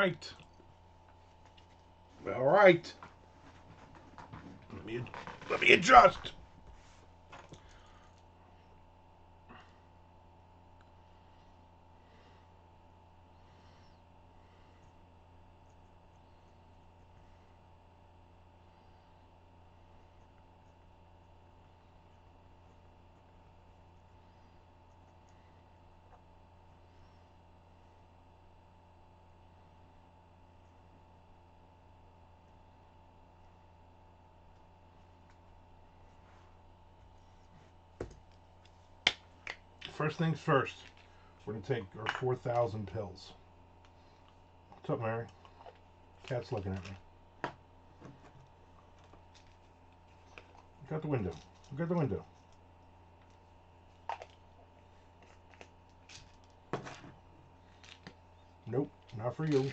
right. All right. Let me adjust. First things first. We're gonna take our 4,000 pills. What's up, Mary? Cat's looking at me. Look out the window. Look out the window. Nope, not for you.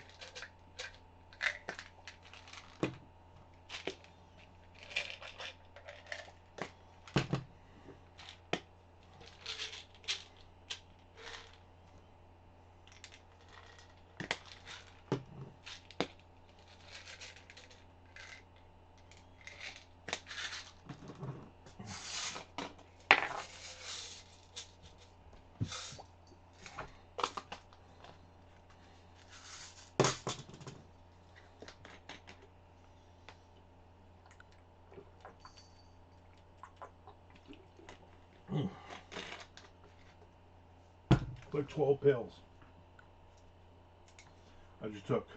Took 12 pills. I just took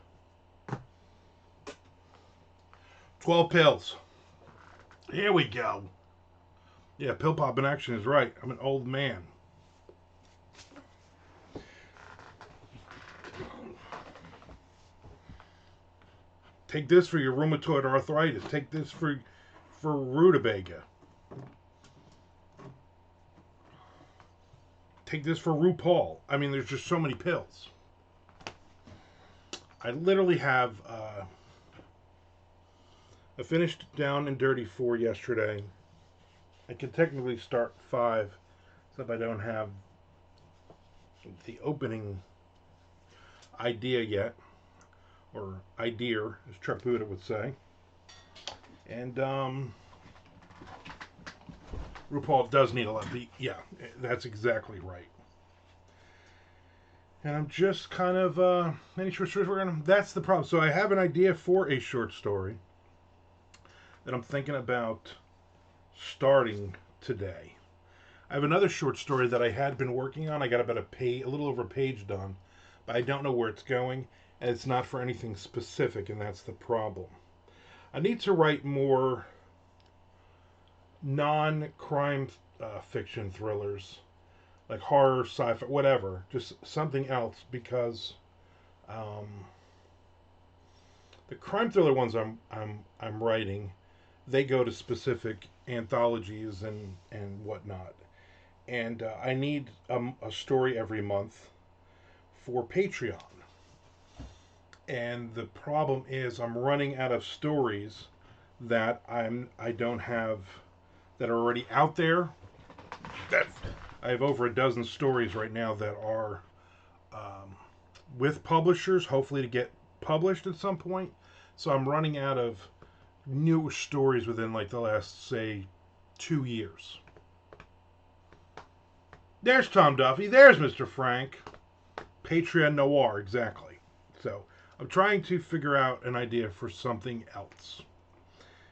12 pills. Here we go. Yeah, pill popping action is right. I'm an old man. Take this for your rheumatoid arthritis. Take this for rutabaga. Take this for RuPaul. I mean, there's just so many pills. I literally have. I finished Down and Dirty 4 yesterday. I can technically start 5, except I don't have the opening idea yet, or idea, as Traputa would say. And RuPaul does need a lot. Yeah, that's exactly right. And I'm just kind of any short stories we're gonna. That's the problem. So I have an idea for a short story that I'm thinking about starting today. I have another short story that I had been working on. I got about a little over a page done, but I don't know where it's going, and it's not for anything specific, and that's the problem. I need to write more non-crime fiction thrillers, like horror, sci-fi, whatever, just something else, because um, the crime thriller ones I'm writing, they go to specific anthologies and whatnot, and I need a story every month for Patreon. And the problem is I'm running out of stories that I don't have that are already out there. That I have over a dozen stories right now that are with publishers, hopefully to get published at some point. So I'm running out of new stories within like the last, say, 2 years. There's Tom Duffy. There's Mr. Frank. Patreon Noir, exactly. So I'm trying to figure out an idea for something else,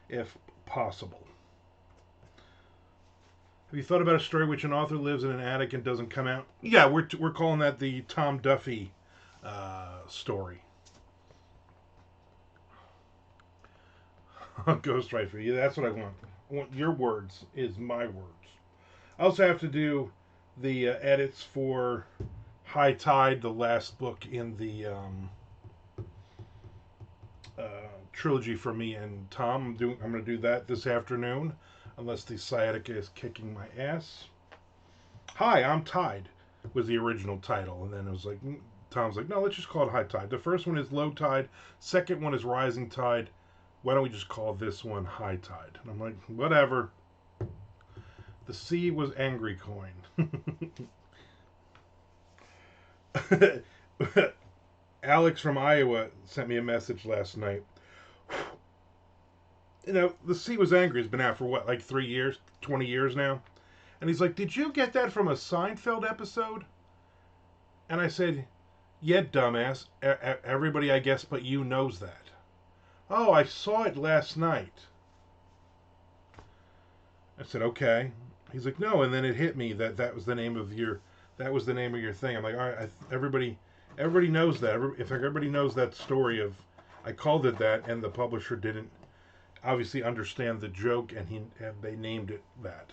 if possible. Have you thought about a story which an author lives in an attic and doesn't come out? Yeah, we're calling that the Tom Duffy story. Ghostwrite for you. That's what I want. I want your words is my words. I also have to do the edits for High Tide, the last book in the trilogy for me and Tom. I'm going to do that this afternoon, unless the sciatica is kicking my ass. Hi, I'm Tide was the original title, and then it was like Tom's like, no, let's just call it High Tide. The first one is Low Tide. Second one is Rising Tide. Why don't we just call this one High Tide? And I'm like, whatever. The sea was angry coin. Alex from Iowa sent me a message last night. You know, The Sea Was Angry has been out for what, like 3 years, 20 years now? And he's like, "Did you get that from a Seinfeld episode?" And I said, "Yeah, dumbass. Everybody, I guess, but you knows that." "Oh, I saw it last night." I said, "Okay." He's like, "No," and then it hit me that that was the name of your thing. I'm like, "All right, everybody knows that. In fact, everybody knows that story of I called it that, and the publisher didn't obviously understand the joke, and they named it that."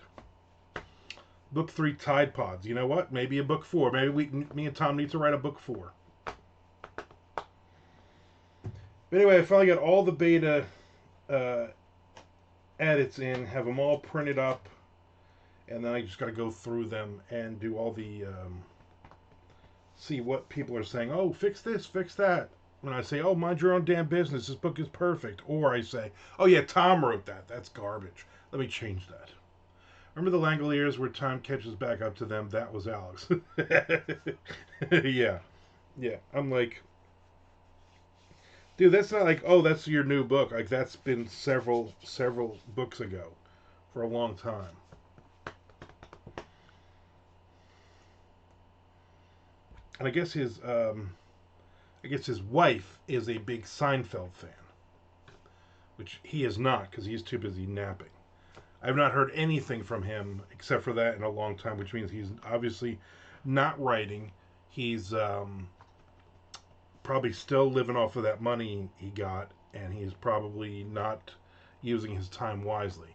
Book 3, Tide Pods. You know what? Maybe a book 4. Maybe me and Tom need to write a book 4. But anyway, I finally got all the beta uh, edits in, have them all printed up, and then I just got to go through them and do all the see what people are saying. "Oh, fix this, fix that." When I say, "Oh, mind your own damn business. This book is perfect," or I say, "Oh yeah, Tom wrote that. That's garbage. Let me change that." Remember the Langoliers where time catches back up to them? That was Alex. Yeah, yeah. I'm like, dude, that's not like, oh, that's your new book. Like that's been several books ago, for a long time. And I guess his wife is a big Seinfeld fan, which he is not because he's too busy napping. I've not heard anything from him except for that in a long time, which means he's obviously not writing. He's probably still living off of that money he got, and he's probably not using his time wisely.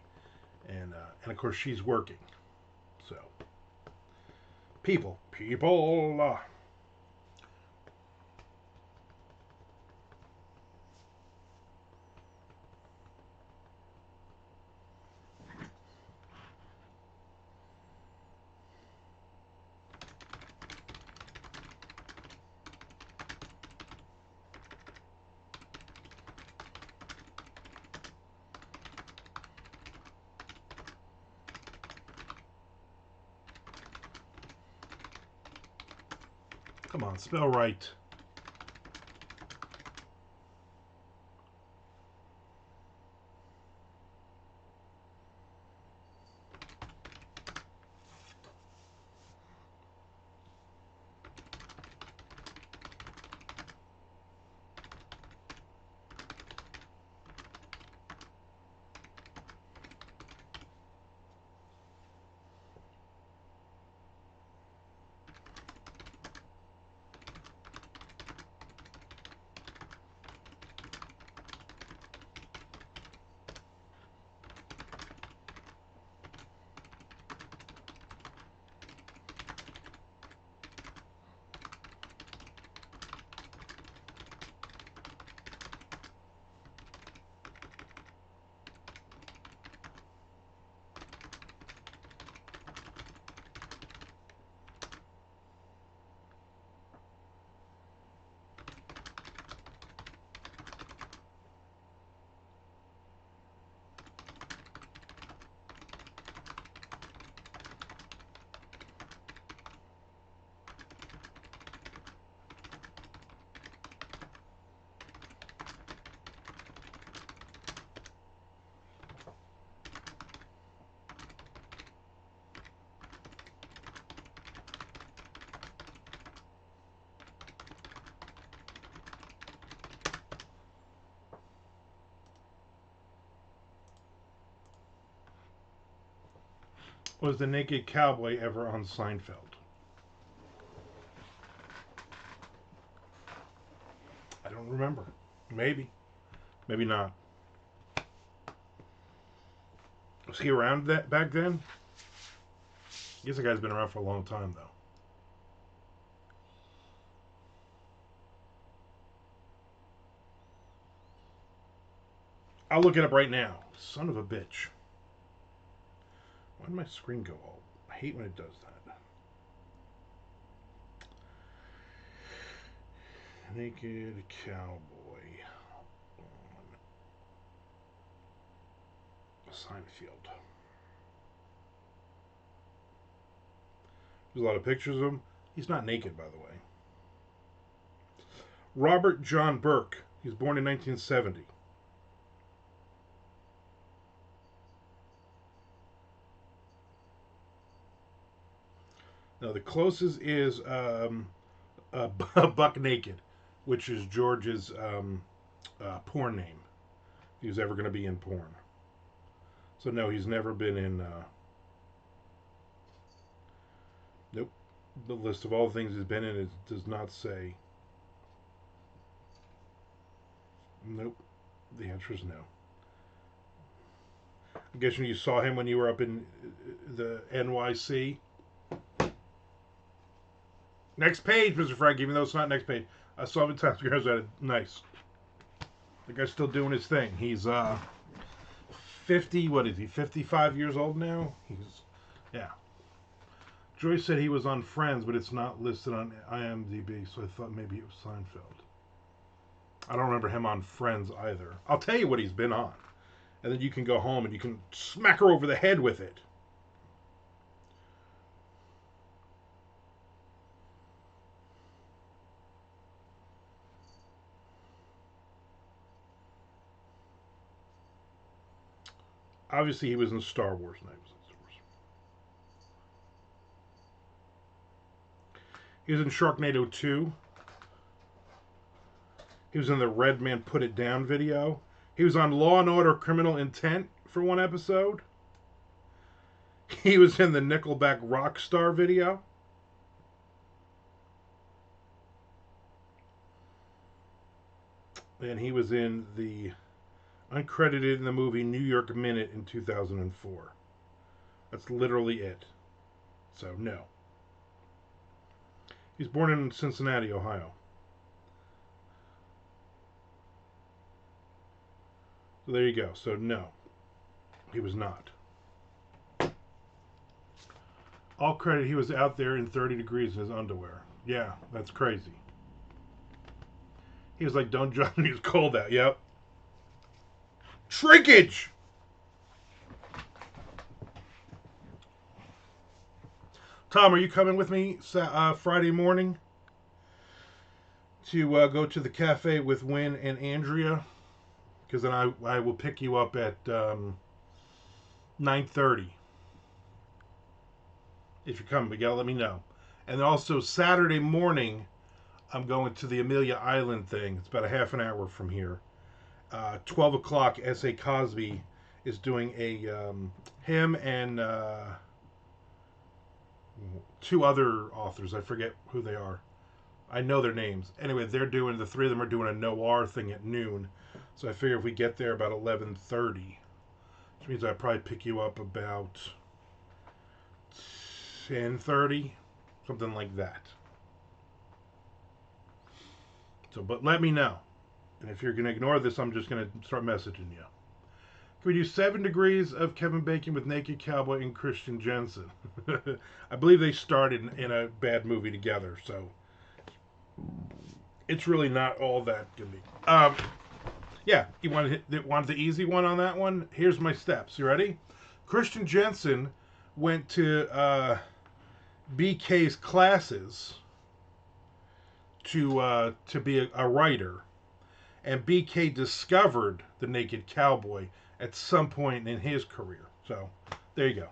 And of course she's working. So people. Come on, spell right. Was the naked cowboy ever on Seinfeld? I don't remember. Maybe. Maybe not. Was he around that back then? I guess the guy's been around for a long time though. I'll look it up right now. Son of a bitch. Why did my screen go all? I hate when it does that. Naked cowboy on Seinfeld. There's a lot of pictures of him. He's not naked, by the way. Robert John Burke. He was born in 1970. Now, the closest is Buck Naked, which is George's porn name. If he was ever going to be in porn. So, no, he's never been in. Nope. The list of all the things he's been in does not say. Nope. The answer is no. I'm guessing you saw him when you were up in the NYC. Next page, Mr. Frank, even though it's not next page. I saw him in Times Square. Nice. The guy's still doing his thing. He's 50, what is he, 55 years old now? Yeah. Joyce said he was on Friends, but it's not listed on IMDb, so I thought maybe it was Seinfeld. I don't remember him on Friends either. I'll tell you what he's been on. And then you can go home and you can smack her over the head with it. Obviously, he was in Star Wars. He was in Sharknado 2. He was in the Red Man Put It Down video. He was on Law and Order Criminal Intent for one episode. He was in the Nickelback Rockstar video. And he was in the uncredited in the movie New York Minute in 2004. That's literally it. So, no. He's born in Cincinnati, Ohio. So there you go. So, no. He was not. All credit, he was out there in 30 degrees in his underwear. Yeah, that's crazy. He was like, don't jump me, it's cold out. Yep. Shrinkage! Tom, are you coming with me Friday morning to go to the cafe with Wynn and Andrea? Because then I will pick you up at 9:30. If you're coming, but you gotta let me know. And also Saturday morning, I'm going to the Amelia Island thing. It's about a half an hour from here. 12 o'clock, S.A. Cosby is doing him and two other authors. I forget who they are. I know their names. Anyway, the three of them are doing a noir thing at noon. So I figure if we get there about 11:30, which means I'd probably pick you up about 10:30, something like that. So, but let me know. And if you're going to ignore this, I'm just going to start messaging you. Can we do 7 Degrees of Kevin Bacon with Naked Cowboy and Christian Jensen? I believe they started in a bad movie together, so it's really not all that good. Yeah, you want the easy one on that one? Here's my steps. You ready? Christian Jensen went to BK's classes to be a writer, and BK discovered the Naked Cowboy at some point in his career. So there you go.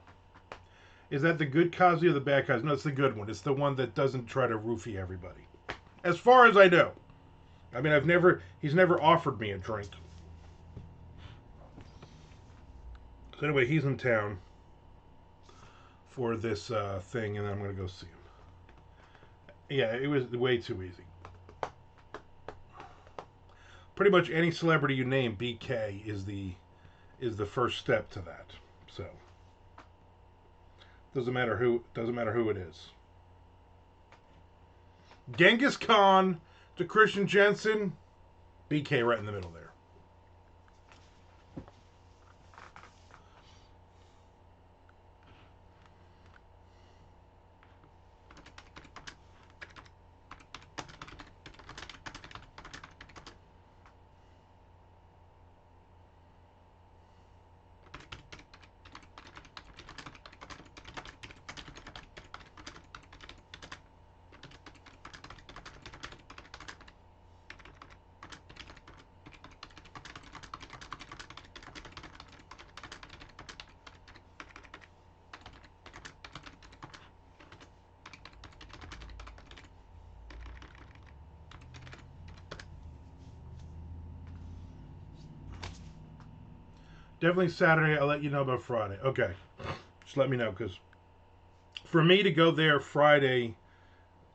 Is that the good Cosby or the bad Cosby? No, it's the good one. It's the one that doesn't try to roofie everybody. As far as I know. I mean, he's never offered me a drink. So anyway, he's in town for this thing, and I'm going to go see him. Yeah, it was way too easy. Pretty much any celebrity you name, BK is the first step to that. So doesn't matter who it is. Genghis Khan to Christian Jensen, BK right in the middle there. Definitely Saturday. I'll let you know about Friday. Okay. Just let me know, because for me to go there Friday,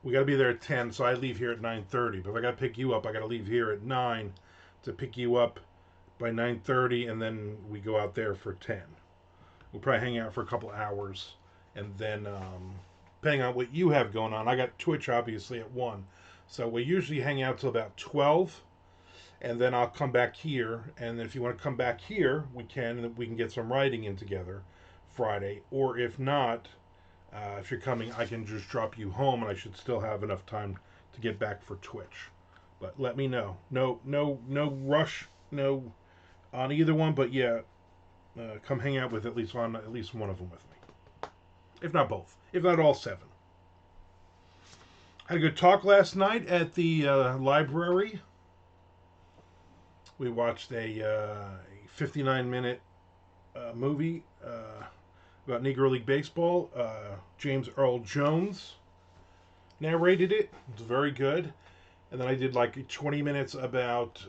we got to be there at 10, so I leave here at 9:30. But if I got to pick you up, I got to leave here at 9 to pick you up by 9:30, and then we go out there for 10. We'll probably hang out for a couple hours, and then depending on what you have going on, I got Twitch obviously at 1, so we usually hang out till about 12, and then I'll come back here. And if you want to come back here, we can, and we can get some writing in together Friday. Or if not, if you're coming, I can just drop you home, and I should still have enough time to get back for Twitch. But let me know. No rush. No on either one. But yeah, come hang out with at least one of them with me. If not both. If not all 7. Had a good talk last night at the library. We watched a 59-minute movie about Negro League Baseball. James Earl Jones narrated it. It's very good. And then I did like 20 minutes about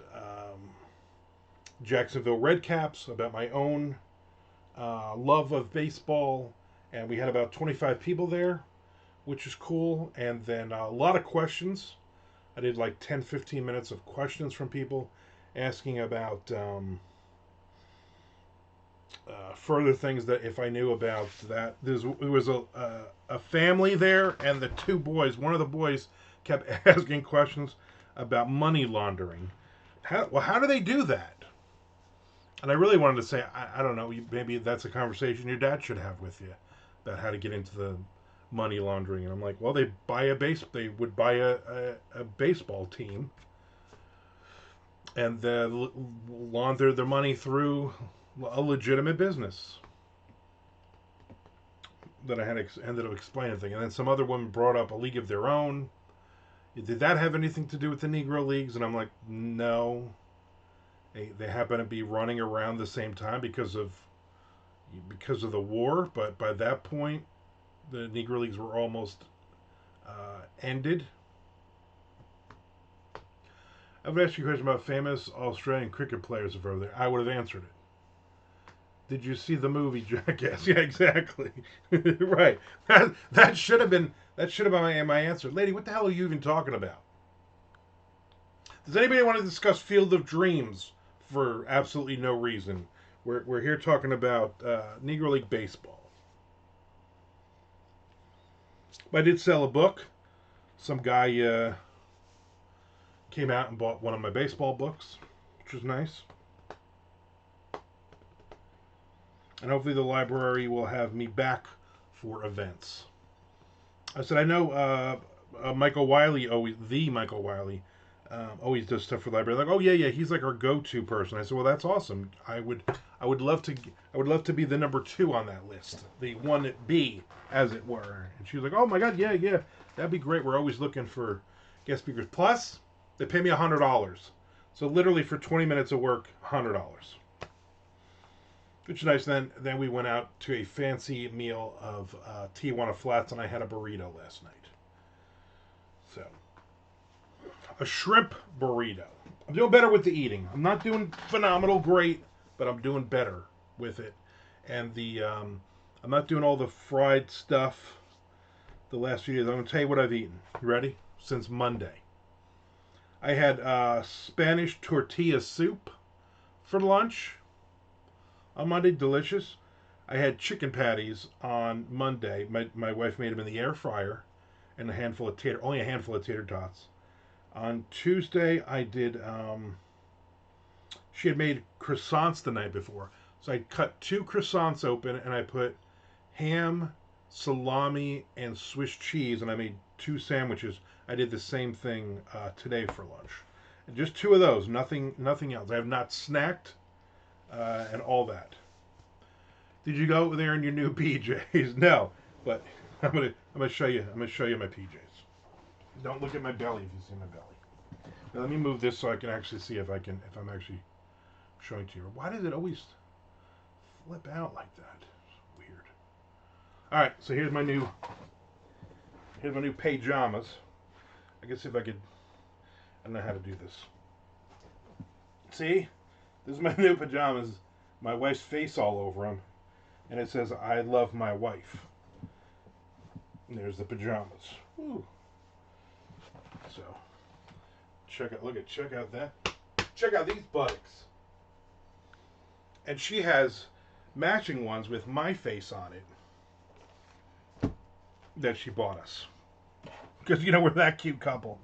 Jacksonville Redcaps, about my own love of baseball. And we had about 25 people there, which is cool. And then a lot of questions. I did like 10, 15 minutes of questions from people asking about further things that if I knew about that. There was a family there, and the 2 boys, one of the boys kept asking questions about money laundering. How do they do that? And I really wanted to say, I don't know, maybe that's a conversation your dad should have with you about how to get into the money laundering. And I'm like, well, they would buy a baseball team and launder their money through a legitimate business. Then I ended up explaining things. And then some other woman brought up a league of their own. Did that have anything to do with the Negro Leagues? And I'm like, no. They happen to be running around the same time because of the war. But by that point, the Negro Leagues were almost ended. I would ask you a question about famous Australian cricket players if I were there. I would have answered it. Did you see the movie Jackass? Yeah, exactly. Right. That should have been my answer. Lady, what the hell are you even talking about? Does anybody want to discuss Field of Dreams for absolutely no reason? We're here talking about Negro League Baseball. I did sell a book. Some guy came out and bought one of my baseball books, which was nice. And hopefully the library will have me back for events. I said, I know Michael Wiley, Michael Wiley, always does stuff for the library. Like, oh yeah, he's like our go-to person. I said, well, that's awesome. I would love to be the number 2 on that list, the 1B, as it were. And she was like, oh my God, yeah, that'd be great. We're always looking for guest speakers. Plus, they pay me $100, so literally for 20 minutes of work, $100. Which is nice. Then we went out to a fancy meal of Tijuana Flats, and I had a burrito last night. So, a shrimp burrito. I'm doing better with the eating. I'm not doing phenomenal great, but I'm doing better with it. And I'm not doing all the fried stuff the last few days. I'm going to tell you what I've eaten. You ready? Since Monday. I had Spanish tortilla soup for lunch on Monday. Delicious. I had chicken patties on Monday. My wife made them in the air fryer, and only a handful of tater tots. On Tuesday, I did. She had made croissants the night before, so I cut 2 croissants open, and I put ham, salami, and Swiss cheese, and I made 2 sandwiches. I did the same thing today for lunch. And just 2 of those, nothing else. I have not snacked and all that. Did you go there in your new PJs? No, but I'm gonna show you. I'm gonna show you my PJs. Don't look at my belly if you see my belly. Now let me move this so I can actually see if I'm actually showing to you. Why does it always flip out like that? It's weird. All right, so here's my new pajamas. I guess if I could, I don't know how to do this. See, this is my new pajamas. my wife's face all over them, and it says "I love my wife." And there's the pajamas. Ooh. So check out that. Check out these buttocks. And she has matching ones with my face on it that she bought us. Because we're that cute couple.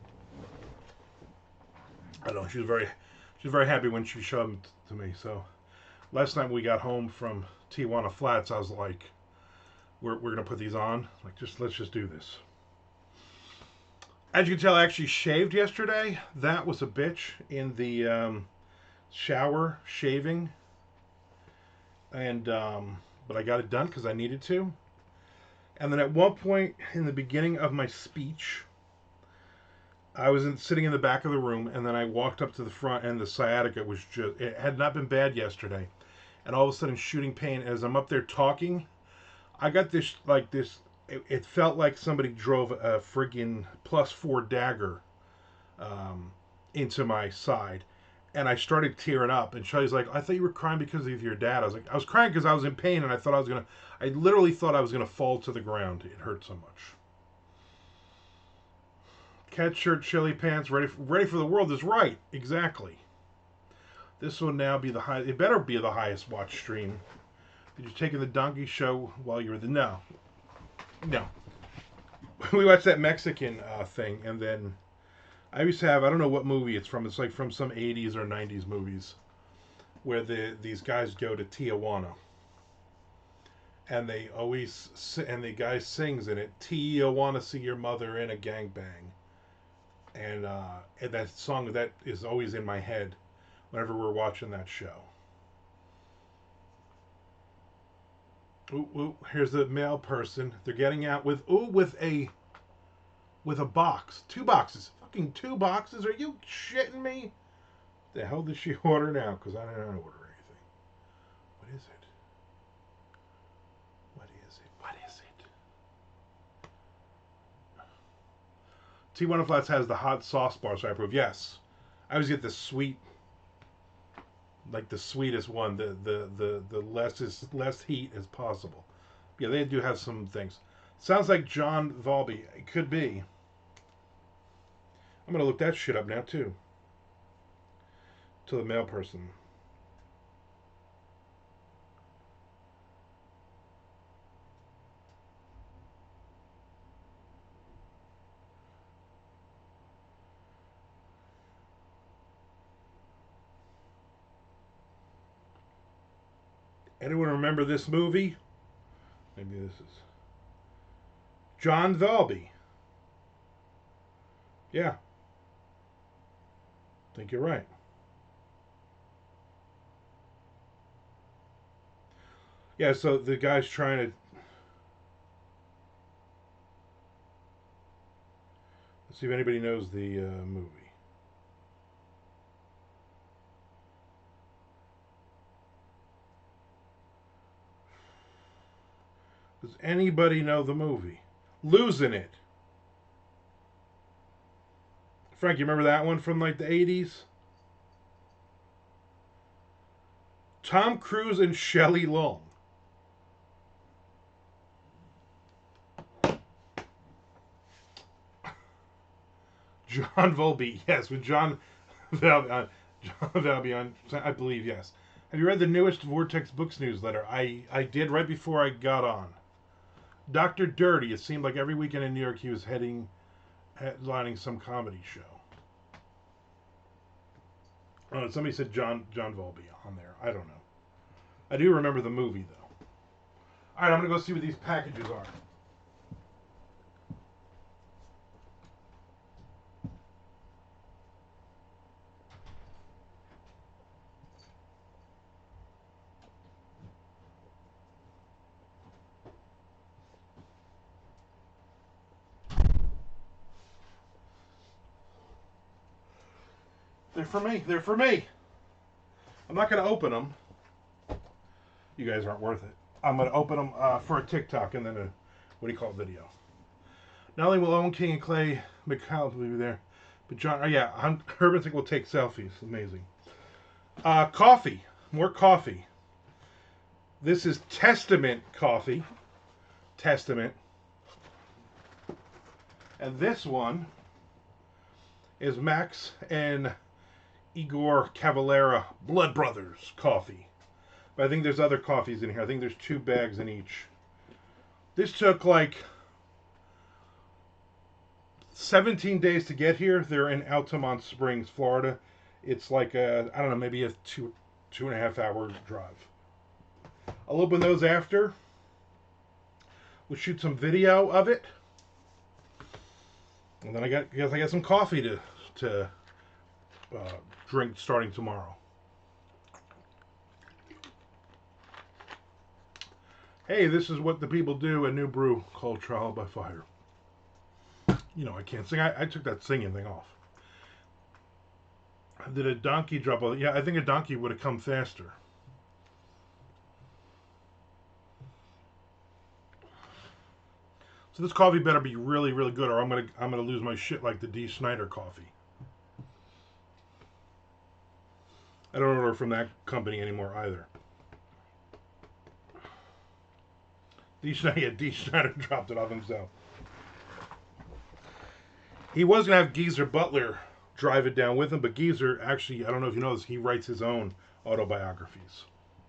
I don't know. She was very happy when she showed them to me. So last night we got home from Tijuana Flats, I was like, we're gonna put these on. Like, let's just do this. As you can tell, I actually shaved yesterday. That was a bitch in the shower shaving, and but I got it done because I needed to. And then at one point in the beginning of my speech, I was sitting in the back of the room, and then I walked up to the front, and the sciatica was it had not been bad yesterday. And all of a sudden, shooting pain as I'm up there talking. I got this, it felt like somebody drove a friggin' +4 dagger into my side. And I started tearing up. And Shelly's like, I thought you were crying because of your dad. I was like, I was crying because I was in pain, and I literally thought I was going to fall to the ground. It hurt so much. Cat shirt, chili pants, ready for the world is right. Exactly. This will now be it better be the highest watch stream. Did you take in the donkey show while you were there? No. We watched that Mexican thing, and then I used to have, I don't know what movie it's from. It's like from some 80s or 90s movies where these guys go to Tijuana, and the guy sings in it, Tijuana, see your mother in a gangbang. And that song that is always in my head whenever we're watching that show. Ooh, here's the male person. They're getting out with a box. 2 boxes. Fucking 2 boxes? Are you shitting me? The hell did she order now? Because I didn't order anything. What is it? What is it? Tijuana Flats has the hot sauce bar, so I approve. Yes. I always get the sweet, like the sweetest one, the less heat as possible. Yeah, they do have some things. Sounds like John Valby. It could be. I'm gonna look that shit up now too. To the male person. Anyone remember this movie? Maybe this is John Valby. Yeah, I think you're right. Yeah, so the guy's trying to. Let's see if anybody knows the movie. Does anybody know the movie? Losing It. Frank, you remember that one from like the 80s? Tom Cruise and Shelley Long. John Volpe, yes, with John Valby on, I believe, yes. Have you read the newest Vortex Books newsletter? I did right before I got on. Dr. Dirty, it seemed like every weekend in New York he was headlining some comedy show. Oh, somebody said John Volpe on there. I don't know. I do remember the movie, though. All right, I'm going to go see what these packages are. They're for me. They're for me. I'm not going to open them. You guys aren't worth it. I'm going to open them for a TikTok and then video. Not only will Owen King and Clay McCall be there, but John, Urban Think will take selfies. Amazing. Coffee. More coffee. This is Testament coffee. Testament. And this one is Max and Igor Cavalera Blood Brothers coffee. But I think there's other coffees in here. I think there's 2 bags in each. This took like 17 days to get here. They're in Altamont Springs, Florida. It's like I don't know, maybe a 2.5 hour drive. I'll open those after. We'll shoot some video of it. And then I guess I got some coffee to drink starting tomorrow. Hey, this is what the people do. A new brew called Trial by Fire. You know, I can't sing. I took that singing thing off. Did a donkey drop? Yeah, I think a donkey would have come faster. So this coffee better be really, really good, or I'm gonna lose my shit like the D. Snyder coffee. I don't order from that company anymore either. D. Snyder dropped it off himself. He was gonna have Geezer Butler drive it down with him, but Geezer actually, I don't know if you know this, he writes his own autobiographies.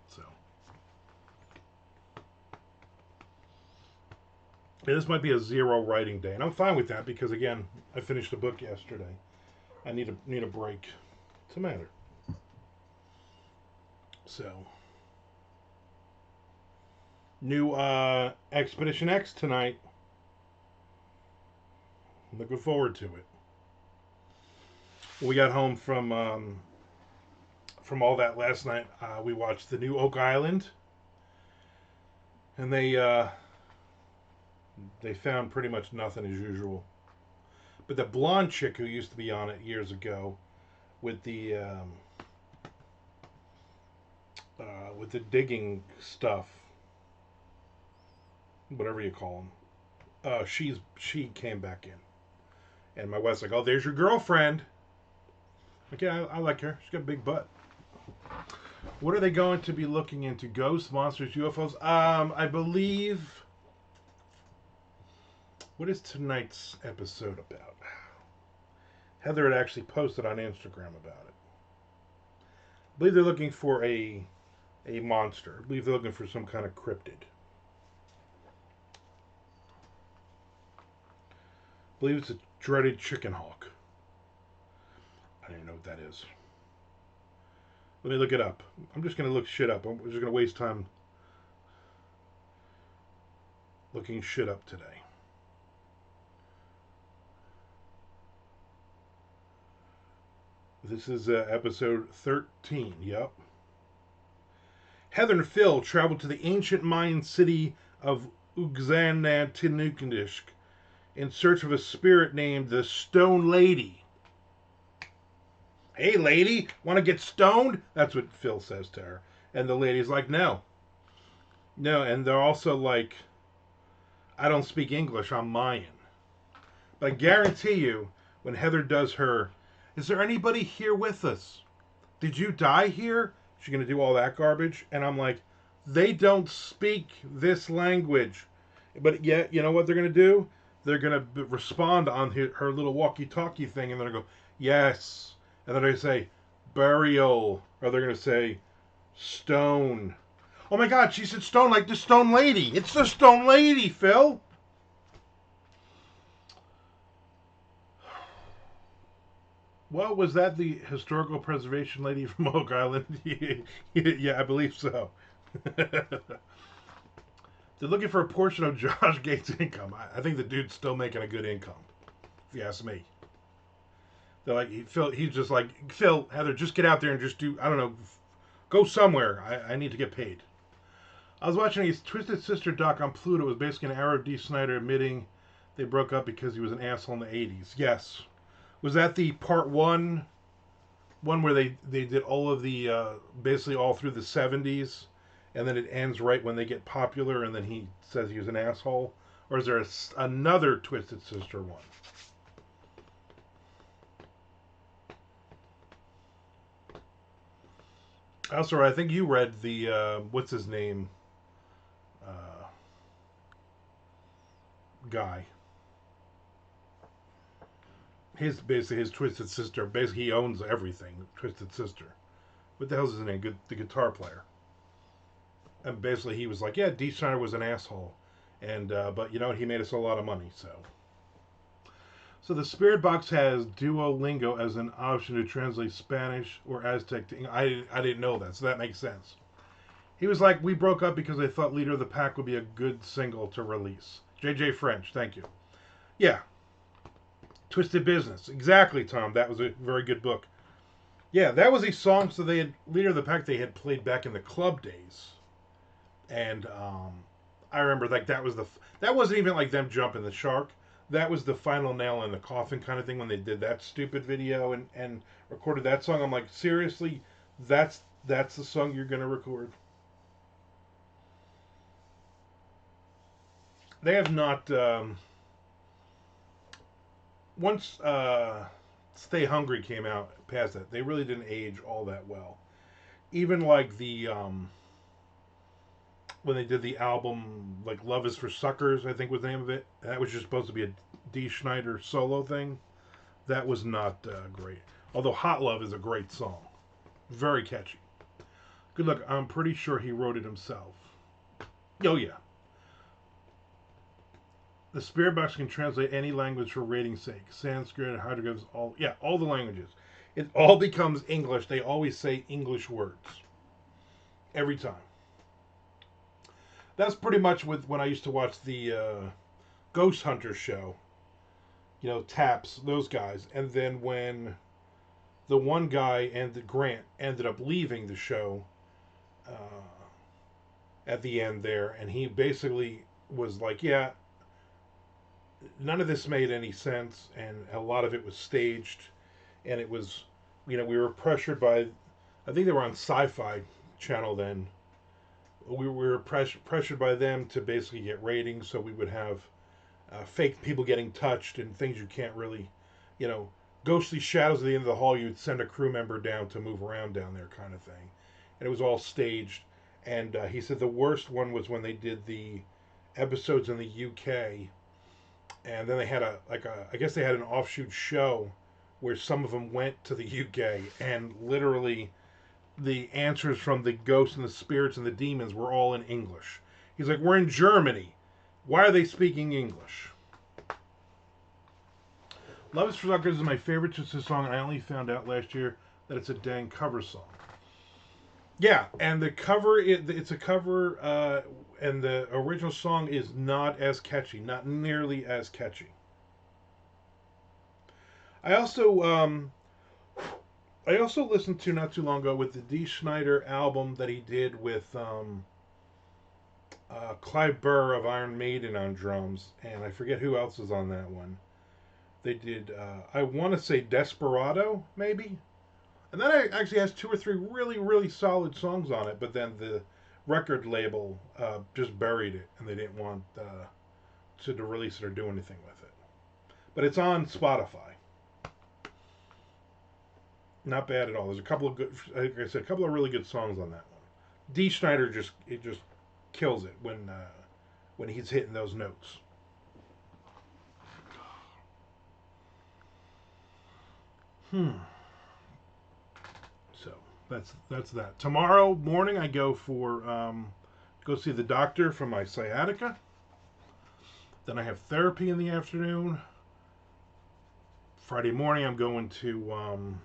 So. Yeah, this might be a 0 writing day, and I'm fine with that because, again, I finished a book yesterday. I need a break. What's the matter? So, new Expedition X tonight. I'm looking forward to it. We got home from all that last night. We watched the new Oak Island, and they found pretty much nothing as usual. But the blonde chick who used to be on it years ago with the digging stuff, whatever you call them, she came back in, and my wife's like, "Oh, there's your girlfriend." Okay, I like her. She's got a big butt. What are they going to be looking into? Ghosts, monsters, UFOs? I believe. What is tonight's episode about? Heather had actually posted on Instagram about it. I believe they're looking for a monster. I believe they're looking for some kind of cryptid. I believe it's a dreaded chicken hawk. I don't even know what that is. Let me look it up. I'm just going to look shit up. I'm just going to waste time looking shit up today. This is episode 13. Yep. Heather and Phil traveled to the ancient Mayan city of Uxanatinukindisk in search of a spirit named the Stone Lady. Hey, lady, want to get stoned? That's what Phil says to her. And the lady's like, no. No, and they're also like, I don't speak English, I'm Mayan. But I guarantee you, when Heather does her, is there anybody here with us? Did you die here? She's going to do all that garbage. And I'm like, they don't speak this language. But yet, you know what they're going to do? They're going to respond on her little walkie-talkie thing, and they're going to go, yes. And then they're going to say, burial. Or they're going to say, stone. Oh my God, she said stone like the Stone Lady. It's the Stone Lady, Phil. Well, was that the historical preservation lady from Oak Island? Yeah, I believe so. They're looking for a portion of Josh Gates' income. I think the dude's still making a good income, if you ask me. They're like, he's just like, Phil, Heather, just get out there and just do, I don't know, go somewhere. I need to get paid. I was watching a Twisted Sister doc on Pluto. It was basically an Arrow D. Snyder admitting they broke up because he was an asshole in the 80s. Yes. Was that the part one where they did all of the, basically all through the 70s, and then it ends right when they get popular, and then he says he was an asshole? Or is there another Twisted Sister one? Also, I think you read the, what's his name? guy. His basically his Twisted Sister. Basically, he owns everything. Twisted Sister. What the hell's his name? The guitar player. And basically, he was like, "Yeah, Dee Snider was an asshole," and but you know he made us a lot of money. So the Spirit Box has Duolingo as an option to translate Spanish or Aztec to English. I didn't know that, so that makes sense. He was like, "We broke up because I thought Leader of the Pack would be a good single to release." JJ French, thank you. Yeah, Twisted Business. Exactly, Tom. That was a very good book. Yeah, that was a song. So they had Leader of the Pack. They had played back in the club days, and I remember like that wasn't even like them jumping the shark. That was the final nail in the coffin kind of thing when they did that stupid video and recorded that song. I'm like, seriously, that's the song you're gonna record? They have not. Once Stay Hungry came out past that, they really didn't age all that well. Even like the when they did the album, like Love Is for Suckers, I think was the name of it. That was just supposed to be a Dee Snider solo thing. That was not great. Although Hot Love is a great song, very catchy. Good luck. I'm pretty sure he wrote it himself. Oh yeah. The Spirit Box can translate any language for rating's sake. Sanskrit, hieroglyphs, all the languages. It all becomes English. They always say English words every time. That's pretty much with when I used to watch the Ghost Hunter show. You know, Taps, those guys, and then when the one guy and the Grant ended up leaving the show at the end there, and he basically was like, "Yeah, none of this made any sense, and a lot of it was staged, and it was, you know, we were pressured by, I think they were on Sci-Fi Channel then. We were pressured by them to basically get ratings, so we would have fake people getting touched and things you can't really, you know, ghostly shadows at the end of the hall. You'd send a crew member down to move around down there, kind of thing, and it was all staged. And he said the worst one was when they did the episodes in the UK, and then they had I guess they had an offshoot show where some of them went to the UK, and literally the answers from the ghosts and the spirits and the demons were all in English. He's like, "We're in Germany. Why are they speaking English?" Love Is for Suckers is my favorite Twisted song, and I only found out last year that it's a dang cover song. Yeah, and the cover, it's a cover, and the original song is not as catchy, not nearly as catchy. I also, I also listened to not too long ago with the Dee Snider album that he did with Clive Burr of Iron Maiden on drums, and I forget who else is on that one. They did, I want to say Desperado, maybe? And that actually has two or three really, really solid songs on it, but then the record label just buried it, and they didn't want to release it or do anything with it. But it's on Spotify. Not bad at all. There's a couple of good, like I said, a couple of really good songs on that one. Dee Snider just kills it when he's hitting those notes. Hmm. So that's that. Tomorrow morning I go for go see the doctor for my sciatica. Then I have therapy in the afternoon. Friday morning I'm going to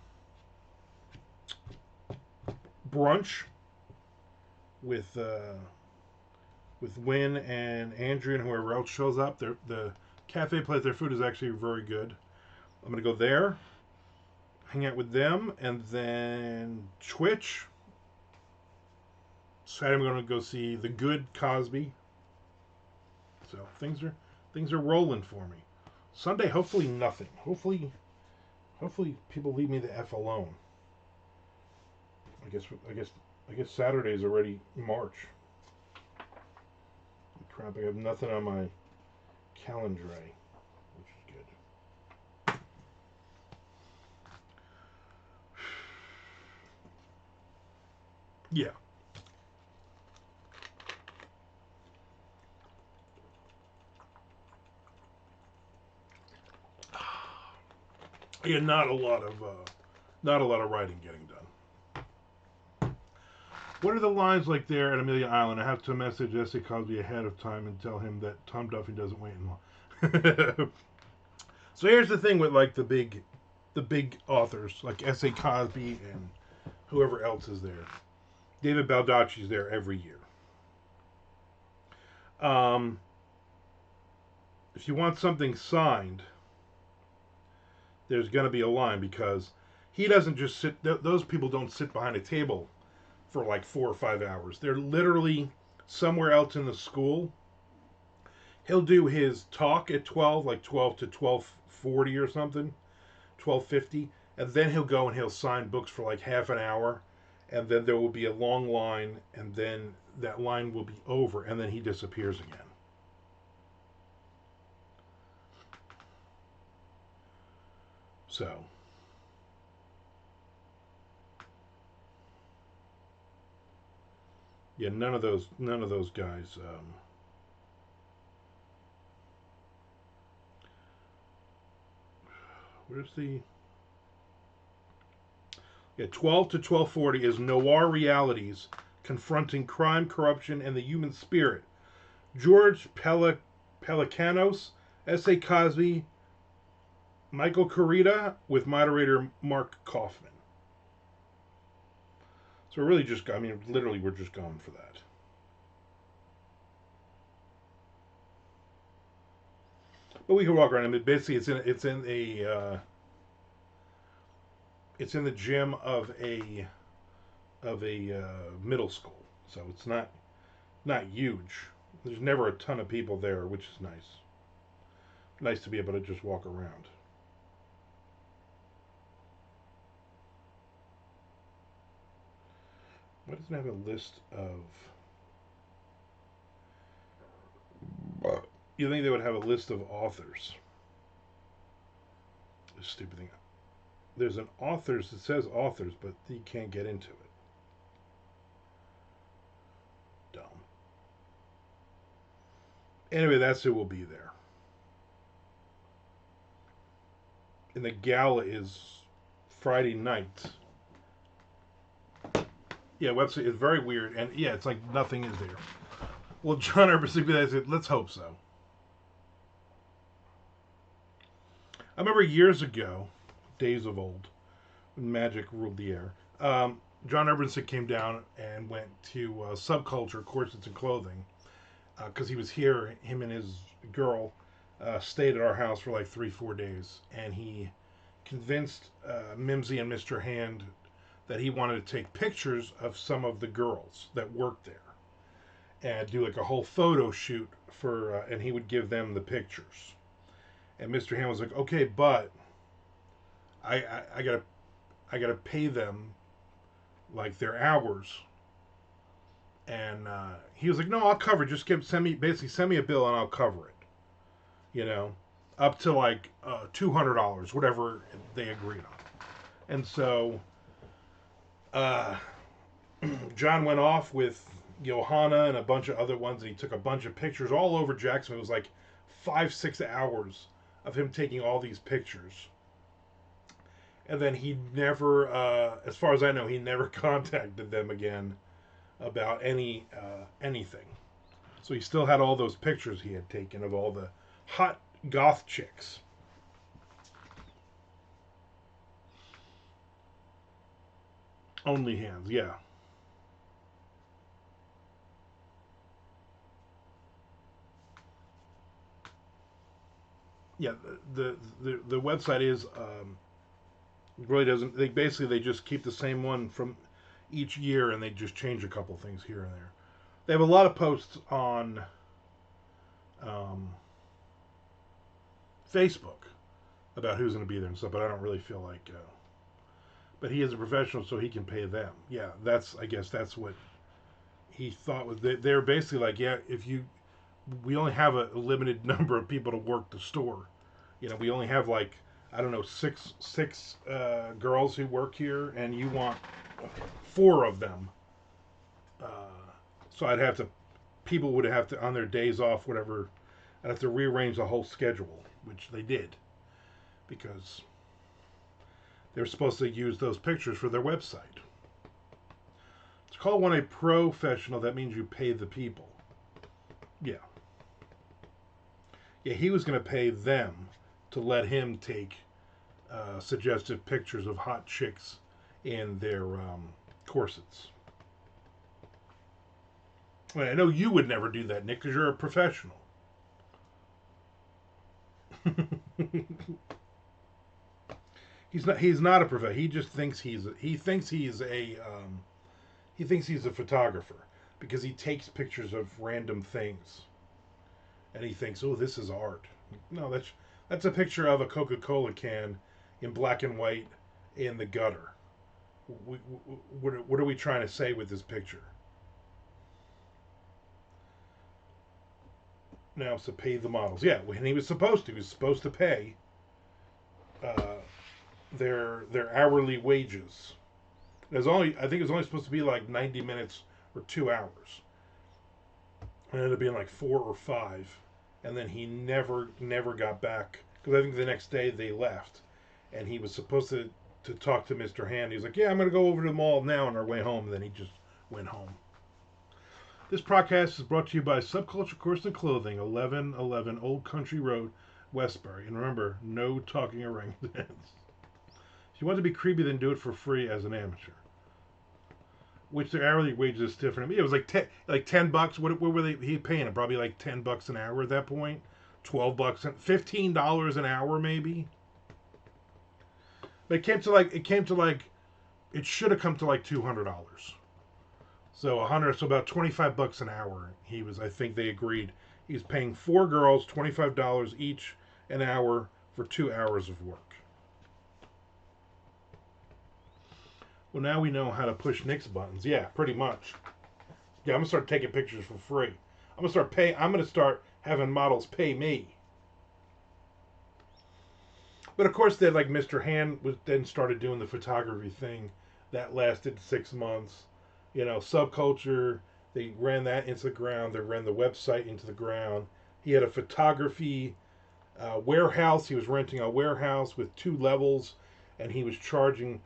brunch with Win and Andrea and whoever else shows up. The cafe place, their food is actually very good. I'm gonna go there, hang out with them, and then Twitch. Saturday I'm gonna go see The Good Cosby. So things are rolling for me. Sunday, hopefully nothing. Hopefully people leave me the f alone. I guess Saturday is already March. Crap, I have nothing on my calendar, which is good. Yeah. Yeah, not a lot of writing getting done. What are the lines like there at Amelia Island? I have to message Jesse Cosby ahead of time and tell him that Tom Duffy doesn't wait in line. So here's the thing with like the big authors like S.A. Cosby and whoever else is there. David Baldacci's there every year. Um, if you want something signed, there's going to be a line because he doesn't just sit. Those people don't sit behind a table for like 4 or 5 hours. They're literally somewhere else in the school. He'll do his talk at 12, like 12 to 12:40 or something, 12:50, and then he'll go and he'll sign books for like half an hour, and then there will be a long line, and then that line will be over, and then he disappears again. So, yeah, none of those guys. Where's the? Yeah, 12 to 12:40 is noir realities confronting crime, corruption, and the human spirit. George Pelicanos, S.A. Cosby, Michael Carita with moderator Mark Kaufman. So we're really just, I mean, literally, we're just going for that. But we can walk around. I mean, basically, it's in the gym of a middle school, so it's not huge. There's never a ton of people there, which is nice. Nice to be able to just walk around. Why doesn't it have a list of? You think they would have a list of authors? This stupid thing. There's an authors. It says authors, but you can't get into it. Dumb. Anyway, that's who will be there. And the gala is Friday night. Yeah, website is very weird, and yeah, it's like nothing is there. Well, John Urban said, let's hope so. I remember years ago, days of old, when magic ruled the air. John Urbanson came down and went to Subculture, Corsets and Clothing, because he was here. Him and his girl stayed at our house for like 3, 4 days, and he convinced Mimsy and Mr. Hand that he wanted to take pictures of some of the girls that worked there and do like a whole photo shoot for, and he would give them the pictures. And Mr. Hand was like, okay, but I gotta pay them like their hours. And he was like, no, I'll cover it. Just send me a bill and I'll cover it. You know, up to like $200, whatever they agreed on. And so uh, John went off with Johanna and a bunch of other ones, and he took a bunch of pictures all over Jackson. It was like 5, 6 hours of him taking all these pictures. And then he never, as far as I know, he never contacted them again about anything. So he still had all those pictures he had taken of all the hot goth chicks. Only hands, yeah. Yeah, the website is really doesn't. They basically they just keep the same one from each year, and they just change a couple things here and there. They have a lot of posts on um, Facebook about who's going to be there and stuff, but I don't really feel like. But he is a professional, so he can pay them. Yeah, that's I guess that's what he thought was. They're basically like, yeah, if you, we only have a limited number of people to work the store. You know, we only have like I don't know six girls who work here, and you want 4 of them. Uh, so I'd have to people would have to on their days off, whatever. I'd have to rearrange the whole schedule, which they did because They're supposed to use those pictures for their website. To call one a professional, that means you pay the people. Yeah. Yeah, he was going to pay them to let him take suggestive pictures of hot chicks in their corsets. Well, I know you would never do that, Nick, because you're a professional. He's not. He's not a professional. He just thinks he's. He thinks he's a. He thinks he's a photographer because he takes pictures of random things, and he thinks, "Oh, this is art." No, that's a picture of a Coca-Cola can in black and white in the gutter. What are we trying to say with this picture? Now, to pay the models. Yeah, when he was supposed to. He was supposed to pay uh, their hourly wages. There's only I think it was only supposed to be like 90 minutes or 2 hours. It ended up being like 4 or 5, and then he never got back because I think the next day they left, and he was supposed to talk to Mr. Hand. He was like, "Yeah, I'm gonna go over to the mall now on our way home." And then he just went home. This podcast is brought to you by Subculture Course and Clothing, 1111 Old Country Road, Westbury. And remember, no talking orangutans. If you want to be creepy, then do it for free as an amateur. Which their hourly wages is different. I mean, it was like $10. What were they? He paying him probably like $10 an hour at that point. $12, $15 an hour maybe. But it should have come to like $200. So so about $25 an hour. I think they agreed. He's paying 4 girls $25 each an hour for 2 hours of work. Well, now we know how to push Nick's buttons. Yeah, pretty much. Yeah, I'm gonna start taking pictures for free. I'm gonna start having models pay me. But of course, then like Mr. Hand then started doing the photography thing. That lasted 6 months. Subculture. They ran that into the ground. They ran the website into the ground. He had a photography warehouse. He was renting a warehouse with 2 levels, and he was charging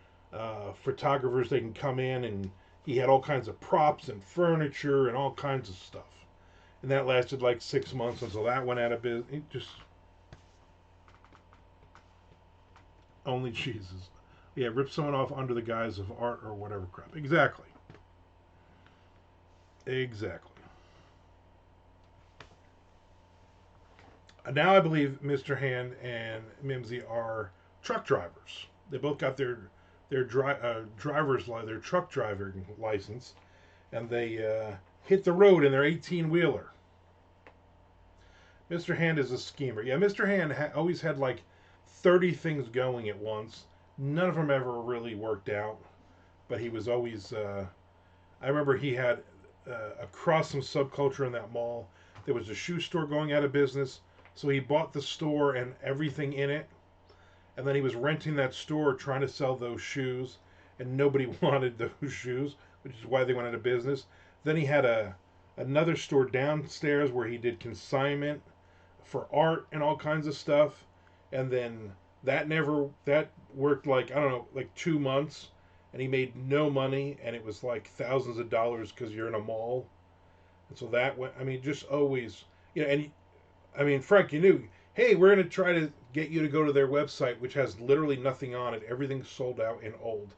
photographers. They can come in, and he had all kinds of props and furniture and all kinds of stuff. And that lasted like 6 months until that went out of business. It just only Jesus. Yeah, rip someone off under the guise of art or whatever crap. Exactly. Exactly. Now I believe Mr. Hand and Mimsy are truck drivers. They both got their truck driving license, and they hit the road in their 18-wheeler. Mr. Hand is a schemer. Yeah, Mr. Hand always had like 30 things going at once. None of them ever really worked out, but he was always. I remember he had across some subculture in that mall. There was a shoe store going out of business, so he bought the store and everything in it, and then he was renting that store trying to sell those shoes, and nobody wanted those shoes, which is why they went out of business. Then he had another store downstairs where he did consignment for art and all kinds of stuff, and then that worked like I don't know like 2 months, and he made no money, and it was like thousands of dollars because you're in a mall, and so that went. I mean, just always, and I mean, Frank, you knew, hey, we're going to try to get you to go to their website, which has literally nothing on it. Everything's sold out and old,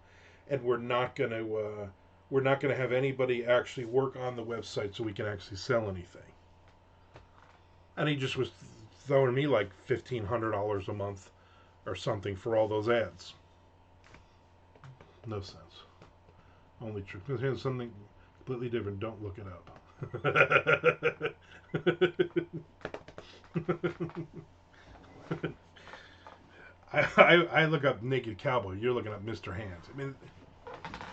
and we're not going to have anybody actually work on the website so we can actually sell anything. And he just was throwing me like $1,500 a month or something for all those ads. No sense. Only true. Because here's something completely different. Don't look it up. I look up Naked Cowboy. You're looking up Mr. Hands. I mean,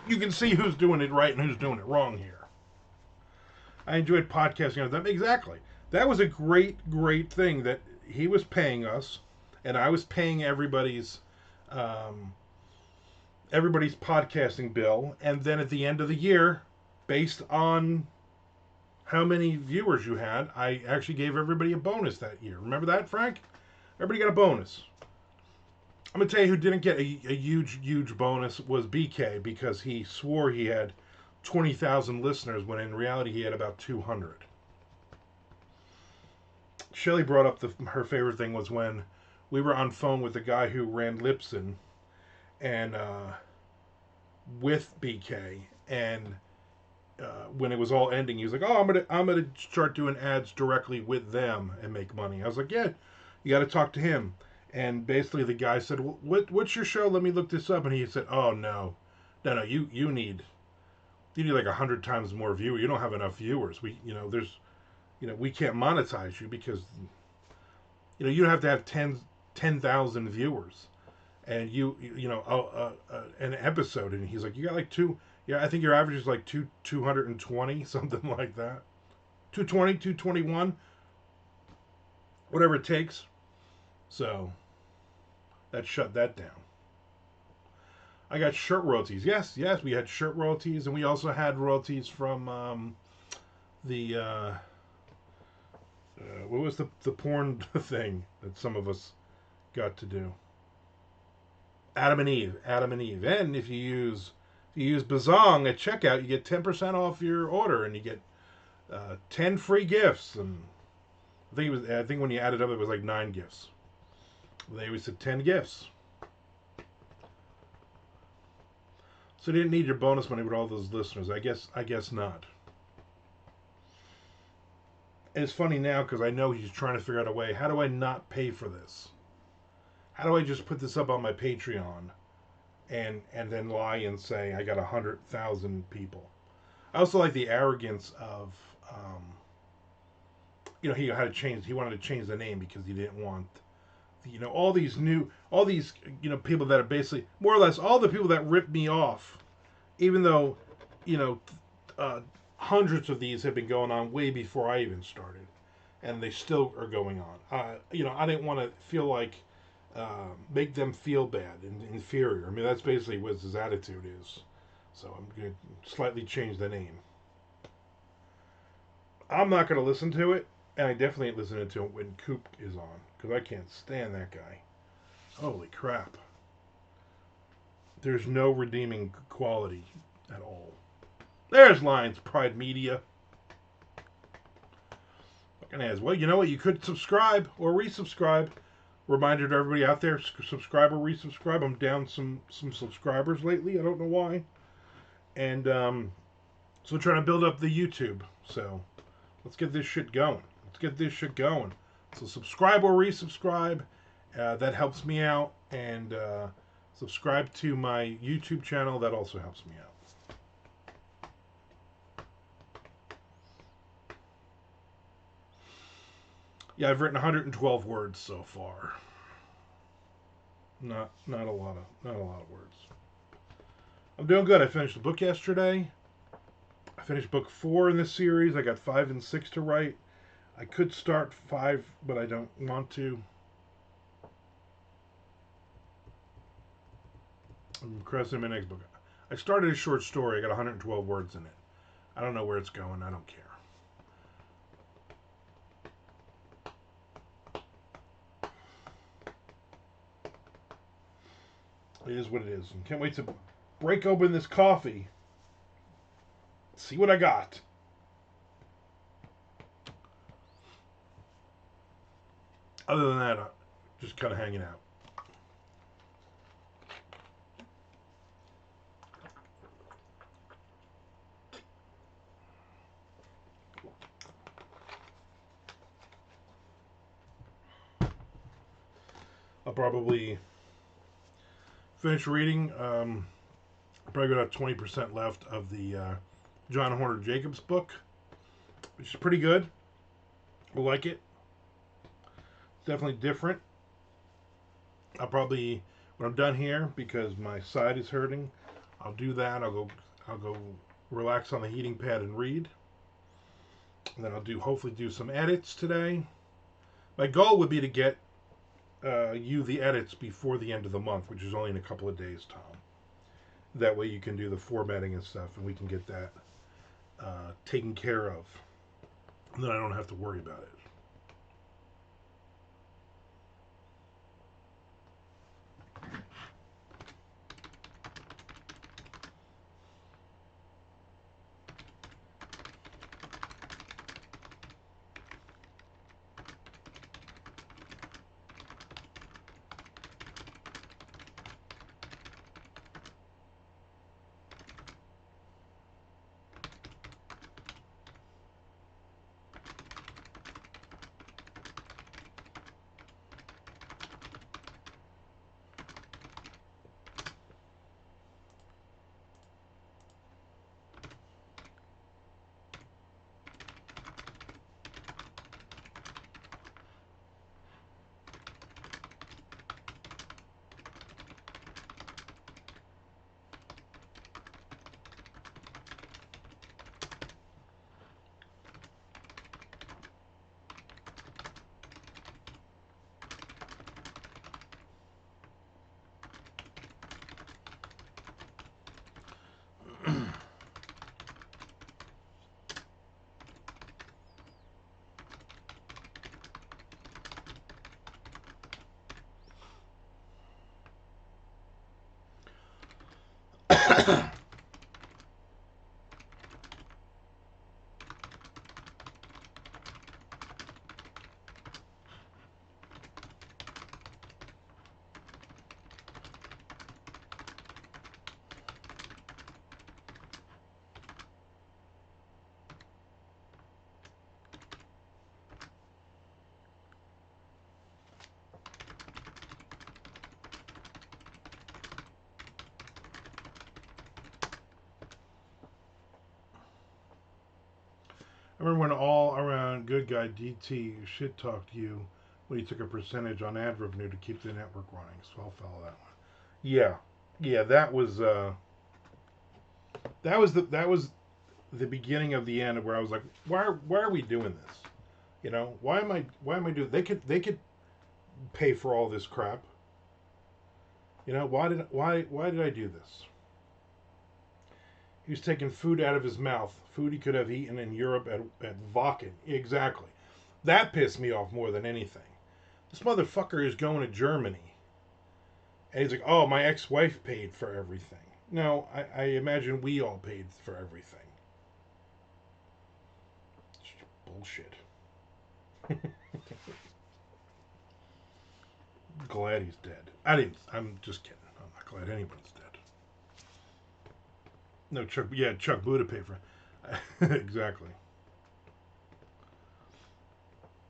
you can see who's doing it right and who's doing it wrong here. I enjoyed podcasting on them. Exactly. That was a great thing that he was paying us, and I was paying everybody's podcasting bill, and then at the end of the year, based on how many viewers you had, I actually gave everybody a bonus that year. Remember that, Frank? Everybody got a bonus. I'm gonna tell you who didn't get a huge bonus was BK because he swore he had 20,000 listeners when in reality he had about 200. Shelly brought up her favorite thing was when we were on phone with the guy who ran Lipson and with BK, and when it was all ending, he was like, "Oh, I'm gonna start doing ads directly with them and make money." I was like, "Yeah, you got to talk to him." And basically, the guy said, well, "What's your show? Let me look this up." And he said, "Oh no, no, no, you need like 100 times more viewers. You don't have enough viewers. We can't monetize you because you have to have 10,000 viewers, and an episode." And he's like, "You got like two." Yeah, I think your average is like 220, something like that. 220, 221, whatever it takes. So that shut that down. I got shirt royalties. Yes, yes, we had shirt royalties, and we also had royalties from the what was the porn thing that some of us got to do? Adam and Eve, Adam and Eve. And if you use Bazong at checkout, you get 10% off your order, and you get 10 free gifts. And I think when you added up, it was like 9 gifts. They always said 10 gifts. So you didn't need your bonus money with all those listeners. I guess not. And it's funny now because I know he's trying to figure out a way. How do I not pay for this? How do I just put this up on my Patreon and then lie and say I got 100,000 people? I also like the arrogance of he wanted to change the name because he didn't want all these people that are basically more or less all the people that ripped me off, even though you know uh, hundreds of these have been going on way before I even started, and they still are going on. I didn't want to feel like make them feel bad and inferior. I mean, that's basically what his attitude is. So I'm going to slightly change the name. I'm not going to listen to it, and I definitely ain't listening to it when Coop is on, because I can't stand that guy. Holy crap. There's no redeeming quality at all. There's Lions Pride Media. Fucking ass. Well, you know what? You could subscribe or resubscribe. Reminder to everybody out there, subscribe or resubscribe. I'm down some subscribers lately. I don't know why. And so trying to build up the YouTube. So let's get this shit going. So subscribe or resubscribe. That helps me out. And subscribe to my YouTube channel. That also helps me out. Yeah, I've written 112 words so far. Not a lot of words. I'm doing good. I finished the book yesterday. I finished book 4 in this series. I got 5 and 6 to write. I could start 5, but I don't want to. I'm progressing my next book. I started a short story. I got 112 words in it. I don't know where it's going. I don't care. It is what it is. And can't wait to break open this coffee. See what I got. Other than that, just kind of hanging out. I'll probably finish reading. Probably got 20% left of the John Horner Jacobs book, which is pretty good. I like it. Definitely different. I'll probably, when I'm done here, because my side is hurting, I'll do that. I'll go relax on the heating pad and read. And then I'll hopefully do some edits today. My goal would be to get you the edits before the end of the month, which is only in a couple of days, Tom. That way you can do the formatting and stuff, and we can get that taken care of. And then I don't have to worry about it. I remember when all around good guy DT shit talked you when he took a percentage on ad revenue to keep the network running. So I'll follow that one. Yeah, yeah, that was the beginning of the end where I was like, why are we doing this? You know, why am I doing? They could pay for all this crap. You know, why did I do this? He was taking food out of his mouth, food he could have eaten in Europe at Wacken. Exactly. That pissed me off more than anything. This motherfucker is going to Germany. And he's like, oh, my ex-wife paid for everything. No, I imagine we all paid for everything. Bullshit. Glad he's dead. I'm just kidding. I'm not glad anyone's dead. No, Chuck Buda paid for it. Exactly.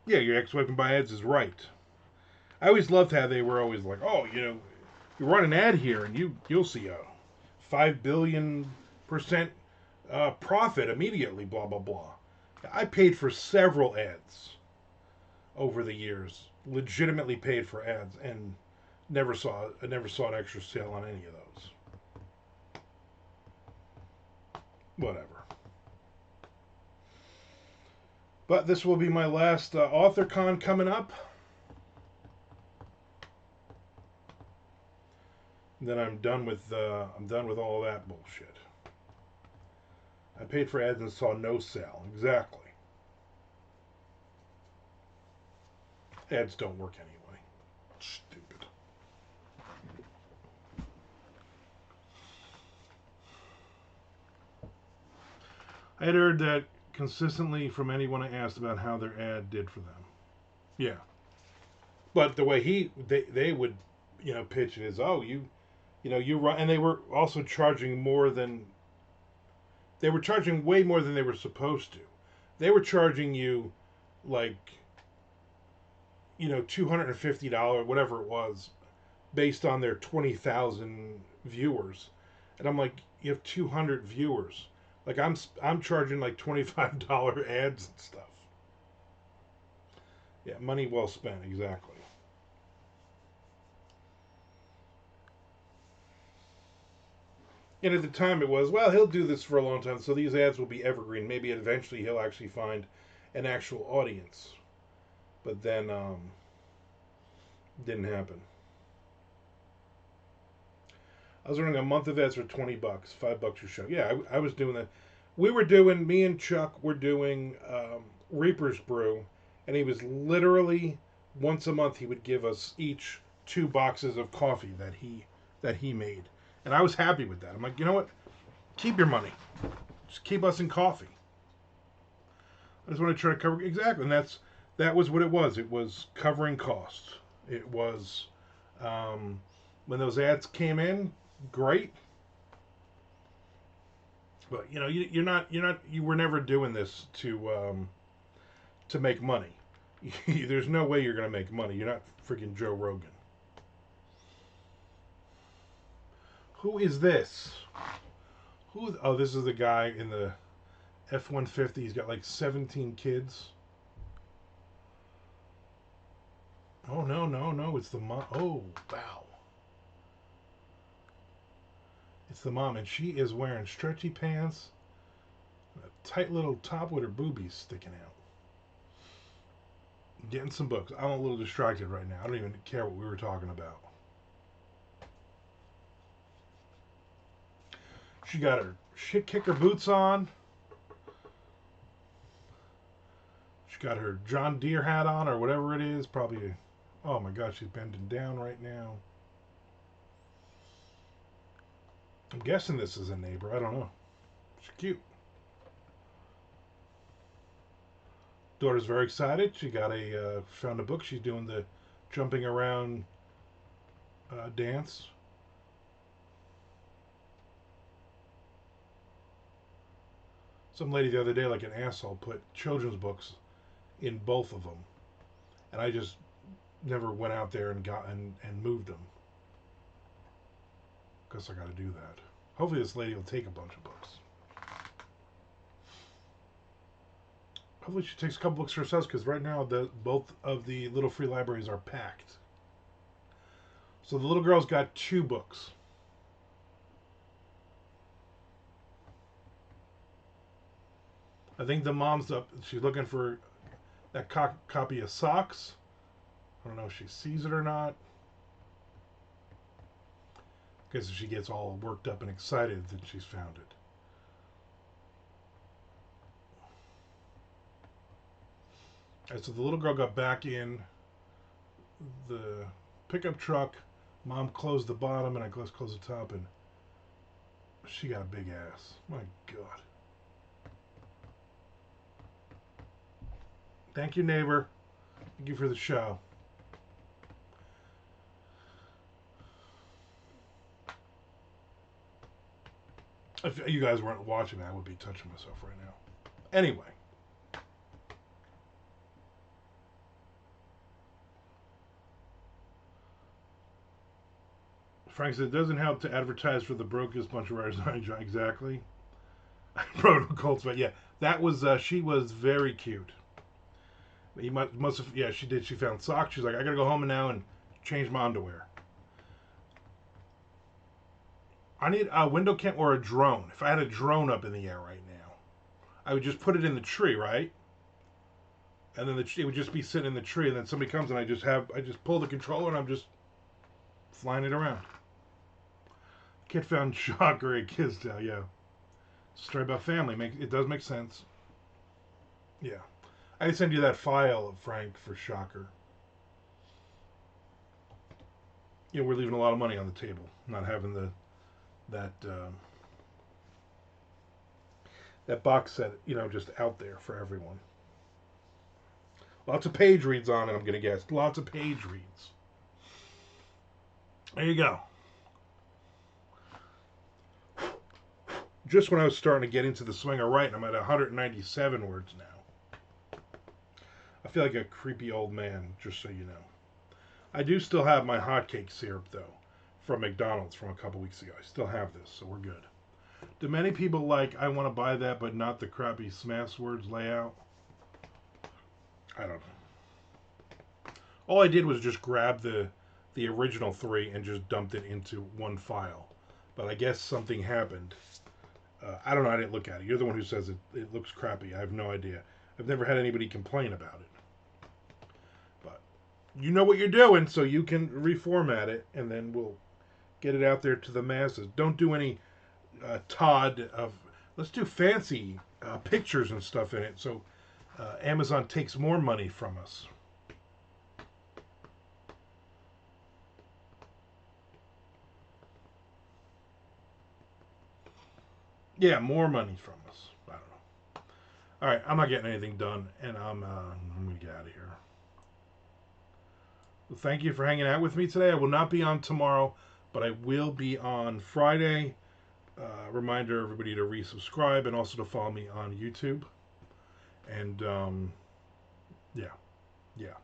Yeah, your ex-wife and buy ads is right. I always loved how they were always like, oh, you run an ad here and you'll see a 5 billion% profit immediately. Blah blah blah. I paid for several ads over the years, legitimately paid for ads, and I never saw an extra sale on any of those. Whatever. But this will be my last AuthorCon coming up. Then I'm done with all of that bullshit. I paid for ads and saw no sale. Exactly. Ads don't work anyway. Stupid. I had heard that consistently from anyone I asked about how their ad did for them. Yeah. But the way they would, pitch it is, oh, you run, and they were also charging more than they were charging way more than they were supposed to. They were charging you like $250, whatever it was, based on their 20,000 viewers, and I'm like, you have 200 viewers. Like I'm charging like $25 ads and stuff. Yeah, money well spent, exactly. And at the time it was, well, he'll do this for a long time, so these ads will be evergreen. Maybe eventually he'll actually find an actual audience. But then didn't happen. I was running a month of ads for $20, $5 a show. Yeah, I was doing that. Me and Chuck were doing Reaper's Brew, and he was literally once a month he would give us each 2 boxes of coffee that he made, and I was happy with that. I'm like, you know what? Keep your money. Just keep us in coffee. I just want to try to cover exactly, and that was what it was. It was covering costs. It was when those ads came in, great. But you were never doing this to make money. There's no way you're going to make money. You're not freaking Joe Rogan. Who is this? Oh, this is the guy in the F-150. He's got like 17 kids. Oh, no, no, no. It's the mom. Oh, wow. It's the mom, and she is wearing stretchy pants, a tight little top with her boobies sticking out. Getting some books. I'm a little distracted right now. I don't even care what we were talking about. She got her shit kicker boots on. She got her John Deere hat on, or whatever it is. Probably. Oh my God, she's bending down right now. I'm guessing this is a neighbor. I don't know. She's cute. Daughter's very excited. She got found a book. She's doing the jumping around dance. Some lady the other day, like an asshole, put children's books in both of them, and I just never went out there and moved them because I got to do that. Hopefully, this lady will take a bunch of books. Hopefully, she takes a couple books for herself because right now both of the little free libraries are packed. So the little girl's got 2 books. I think the mom's up. She's looking for that copy of Socks. I don't know if she sees it or not. Because she gets all worked up and excited that she's found it. All right, so the little girl got back in the pickup truck. Mom closed the bottom and I closed the top, and she got a big ass. My God. Thank you, neighbor. Thank you for the show. If you guys weren't watching, I would be touching myself right now. Anyway. Frank said, it doesn't help to advertise for the brokest bunch of writers. Exactly. Protocols, but yeah, that was, she was very cute. He must have, yeah, she did. She found socks. She's like, I gotta go home now and change my underwear. I need a window cam or a drone. If I had a drone up in the air right now, I would just put it in the tree, right? And then it would just be sitting in the tree, and then somebody comes and I just pull the controller and I'm just flying it around. Kid found Shocker at Kisdale, yeah. Story about family. It does make sense. Yeah. I send you that file, Frank, for Shocker. Yeah, we're leaving a lot of money on the table, not having that box set, just out there for everyone. Lots of page reads on it, I'm gonna guess. Lots of page reads. There you go. Just when I was starting to get into the swing of writing, I'm at 197 words now. I feel like a creepy old man, just so you know. I do still have my hotcake syrup, though, from McDonald's from a couple weeks ago. I still have this, so we're good. Do many people I want to buy that, but not the crappy Smashwords layout? I don't know. All I did was just grab the original 3 and just dumped it into one file. But I guess something happened. I don't know. I didn't look at it. You're the one who says it looks crappy. I have no idea. I've never had anybody complain about it. But you know what you're doing, so you can reformat it, and then we'll get it out there to the masses. Don't do any Todd of. Let's do fancy pictures and stuff in it, so Amazon takes more money from us. Yeah, more money from us. I don't know. All right, I'm not getting anything done, and I'm gonna get out of here. Well, thank you for hanging out with me today. I will not be on tomorrow, but I will be on Friday. Reminder everybody to resubscribe and also to follow me on YouTube. And yeah, yeah.